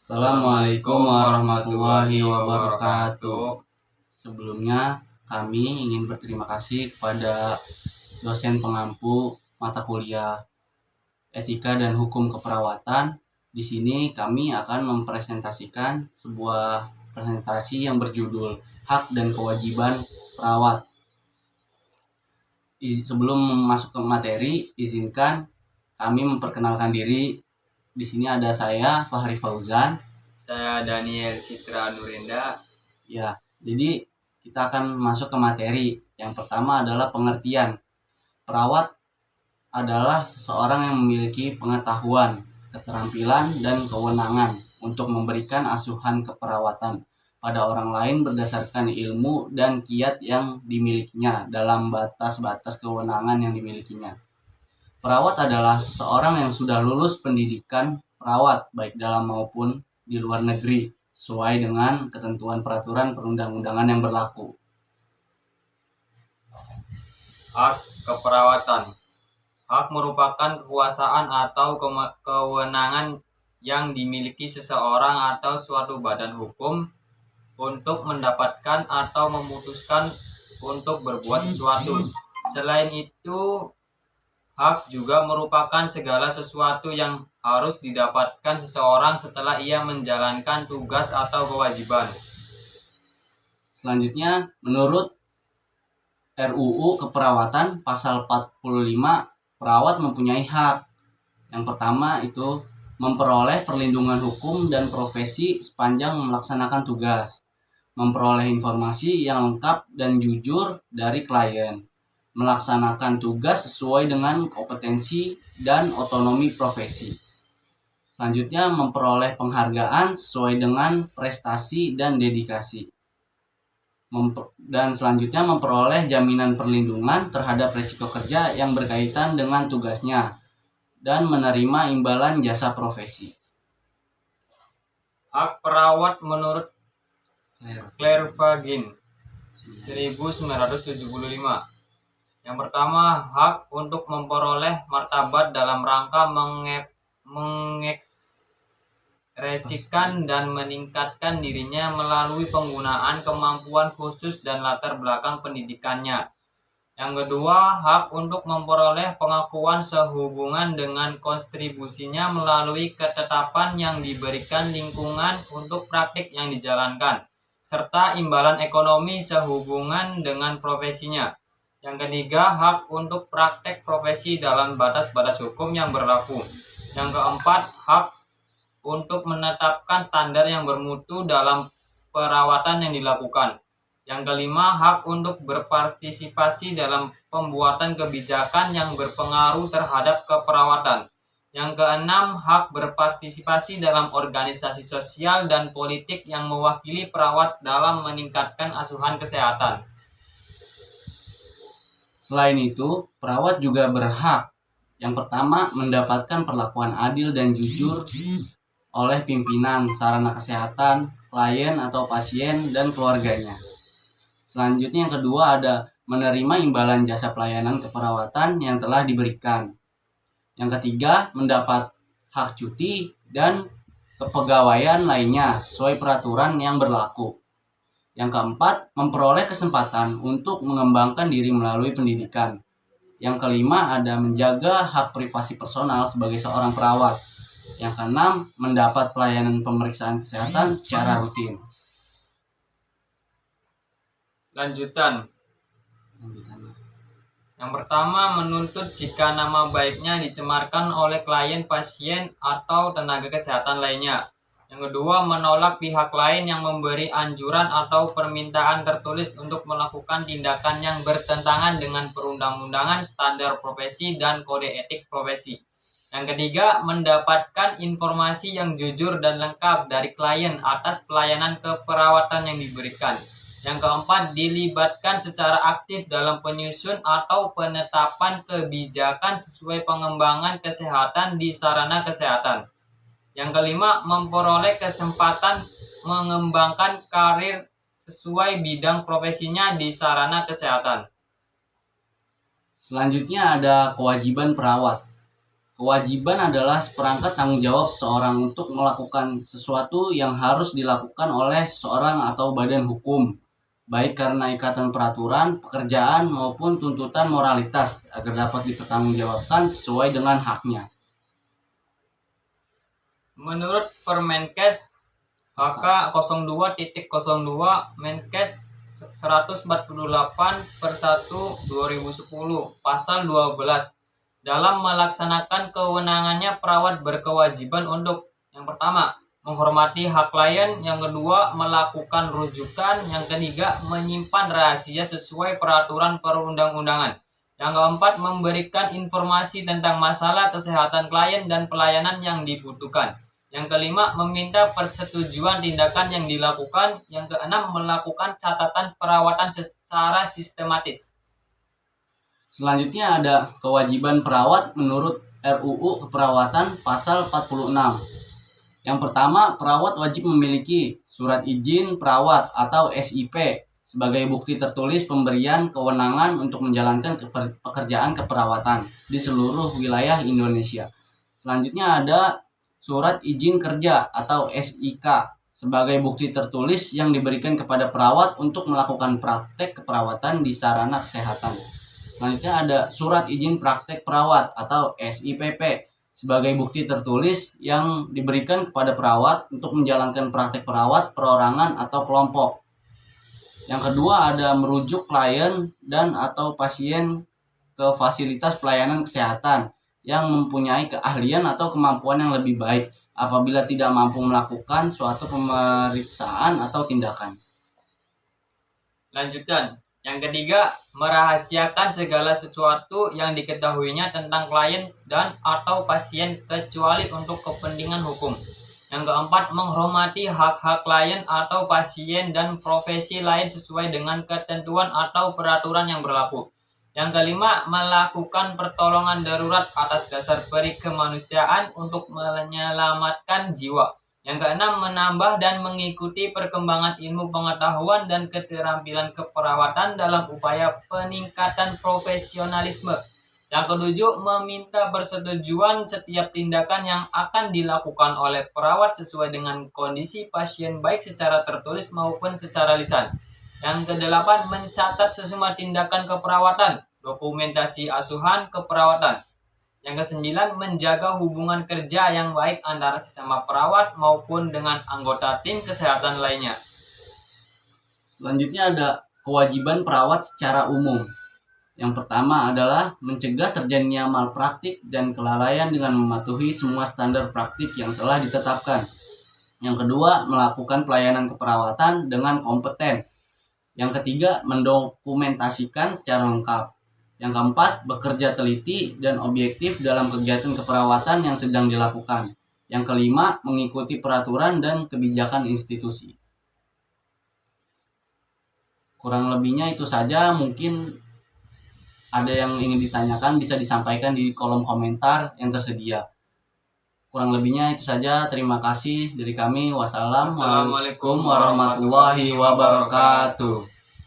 Assalamualaikum warahmatullahi wabarakatuh. Sebelumnya kami ingin berterima kasih kepada dosen pengampu mata kuliah Etika dan Hukum Keperawatan. Di sini kami akan mempresentasikan sebuah presentasi yang berjudul Hak dan Kewajiban Perawat. Sebelum masuk ke materi, izinkan kami memperkenalkan diri. Di sini ada saya, Fahri Fauzan. Saya Daniel Citra Nurenda. Ya, jadi kita akan masuk ke materi. Yang pertama adalah pengertian. Perawat adalah seseorang yang memiliki pengetahuan, keterampilan, dan kewenangan untuk memberikan asuhan keperawatan pada orang lain berdasarkan ilmu dan kiat yang dimilikinya dalam batas-batas kewenangan yang dimilikinya. Perawat adalah seseorang yang sudah lulus pendidikan perawat baik dalam maupun di luar negeri sesuai dengan ketentuan peraturan perundang-undangan yang berlaku. Hak keperawatan. Hak merupakan kekuasaan atau kewenangan yang dimiliki seseorang atau suatu badan hukum untuk mendapatkan atau memutuskan untuk berbuat sesuatu. Selain itu, hak juga merupakan segala sesuatu yang harus didapatkan seseorang setelah ia menjalankan tugas atau kewajiban. Selanjutnya, menurut RUU Keperawatan pasal 45, perawat mempunyai hak. Yang pertama itu memperoleh perlindungan hukum dan profesi sepanjang melaksanakan tugas, memperoleh informasi yang lengkap dan jujur dari klien, melaksanakan tugas sesuai dengan kompetensi dan otonomi profesi. Selanjutnya, memperoleh penghargaan sesuai dengan prestasi dan dedikasi. Dan selanjutnya, memperoleh jaminan perlindungan terhadap risiko kerja yang berkaitan dengan tugasnya dan menerima imbalan jasa profesi. Hak perawat menurut Claire Fagin 1975. Yang pertama, hak untuk memperoleh martabat dalam rangka mengekspresikan dan meningkatkan dirinya melalui penggunaan kemampuan khusus dan latar belakang pendidikannya. Yang kedua, hak untuk memperoleh pengakuan sehubungan dengan kontribusinya melalui ketetapan yang diberikan lingkungan untuk praktik yang dijalankan, serta imbalan ekonomi sehubungan dengan profesinya. Yang ketiga, hak untuk praktek profesi dalam batas-batas hukum yang berlaku. Yang keempat, hak untuk menetapkan standar yang bermutu dalam perawatan yang dilakukan. Yang kelima, hak untuk berpartisipasi dalam pembuatan kebijakan yang berpengaruh terhadap keperawatan. Yang keenam, hak berpartisipasi dalam organisasi sosial dan politik yang mewakili perawat dalam meningkatkan asuhan kesehatan. Selain itu, perawat juga berhak yang pertama mendapatkan perlakuan adil dan jujur oleh pimpinan, sarana kesehatan, klien atau pasien, dan keluarganya. Selanjutnya yang kedua ada menerima imbalan jasa pelayanan keperawatan yang telah diberikan. Yang ketiga, mendapat hak cuti dan kepegawaian lainnya sesuai peraturan yang berlaku. Yang keempat, memperoleh kesempatan untuk mengembangkan diri melalui pendidikan. Yang kelima, ada menjaga hak privasi personal sebagai seorang perawat. Yang keenam, mendapat pelayanan pemeriksaan kesehatan secara rutin. Lanjutan. Yang pertama, menuntut jika nama baiknya dicemarkan oleh klien, pasien, atau tenaga kesehatan lainnya. Yang kedua, menolak pihak lain yang memberi anjuran atau permintaan tertulis untuk melakukan tindakan yang bertentangan dengan perundang-undangan, standar profesi, dan kode etik profesi. Yang ketiga, mendapatkan informasi yang jujur dan lengkap dari klien atas pelayanan keperawatan yang diberikan. Yang keempat, dilibatkan secara aktif dalam penyusun atau penetapan kebijakan sesuai pengembangan kesehatan di sarana kesehatan. Yang kelima, memperoleh kesempatan mengembangkan karir sesuai bidang profesinya di sarana kesehatan. Selanjutnya ada kewajiban perawat. Kewajiban adalah seperangkat tanggung jawab seseorang untuk melakukan sesuatu yang harus dilakukan oleh seseorang atau badan hukum, baik karena ikatan peraturan, pekerjaan, maupun tuntutan moralitas agar dapat dipertanggungjawabkan sesuai dengan haknya. Menurut Permenkes HK 02.02 Menkes 148 per 1 2010 pasal 12, dalam melaksanakan kewenangannya perawat berkewajiban untuk yang pertama menghormati hak klien, yang kedua melakukan rujukan, yang ketiga menyimpan rahasia sesuai peraturan perundang-undangan, yang keempat memberikan informasi tentang masalah kesehatan klien dan pelayanan yang dibutuhkan, yang kelima meminta persetujuan tindakan yang dilakukan, yang keenam melakukan catatan perawatan secara sistematis. Selanjutnya ada kewajiban perawat menurut RUU Keperawatan pasal 46. Yang pertama, perawat wajib memiliki surat izin perawat atau SIP sebagai bukti tertulis pemberian kewenangan untuk menjalankan pekerjaan keperawatan di seluruh wilayah Indonesia. Selanjutnya ada surat izin kerja atau SIK sebagai bukti tertulis yang diberikan kepada perawat untuk melakukan praktek keperawatan di sarana kesehatan. Selanjutnya ada surat izin praktek perawat atau SIPP sebagai bukti tertulis yang diberikan kepada perawat untuk menjalankan praktek perawat perorangan atau kelompok. Yang kedua ada merujuk klien dan atau pasien ke fasilitas pelayanan kesehatan yang mempunyai keahlian atau kemampuan yang lebih baik apabila tidak mampu melakukan suatu pemeriksaan atau tindakan. Lanjutkan. Yang ketiga, merahasiakan segala sesuatu yang diketahuinya tentang klien dan atau pasien kecuali untuk kepentingan hukum. Yang keempat, menghormati hak-hak klien atau pasien dan profesi lain sesuai dengan ketentuan atau peraturan yang berlaku. Yang kelima, melakukan pertolongan darurat atas dasar perikemanusiaan untuk menyelamatkan jiwa. Yang keenam, menambah dan mengikuti perkembangan ilmu pengetahuan dan keterampilan keperawatan dalam upaya peningkatan profesionalisme. Yang ketujuh, meminta persetujuan setiap tindakan yang akan dilakukan oleh perawat sesuai dengan kondisi pasien baik secara tertulis maupun secara lisan. Yang kedelapan, mencatat semua tindakan keperawatan, dokumentasi asuhan keperawatan. Yang kesembilan, menjaga hubungan kerja yang baik antara sesama perawat maupun dengan anggota tim kesehatan lainnya. Selanjutnya ada kewajiban perawat secara umum. Yang pertama adalah mencegah terjadinya malpraktik dan kelalaian dengan mematuhi semua standar praktik yang telah ditetapkan. Yang kedua, melakukan pelayanan keperawatan dengan kompeten. Yang ketiga, mendokumentasikan secara lengkap. Yang keempat, bekerja teliti dan objektif dalam kegiatan keperawatan yang sedang dilakukan. Yang kelima, mengikuti peraturan dan kebijakan institusi. Kurang lebihnya itu saja. Mungkin ada yang ingin ditanyakan bisa disampaikan di kolom komentar yang tersedia. Kurang lebihnya itu saja. Terima kasih dari kami. Wassalamualaikum warahmatullahi wabarakatuh.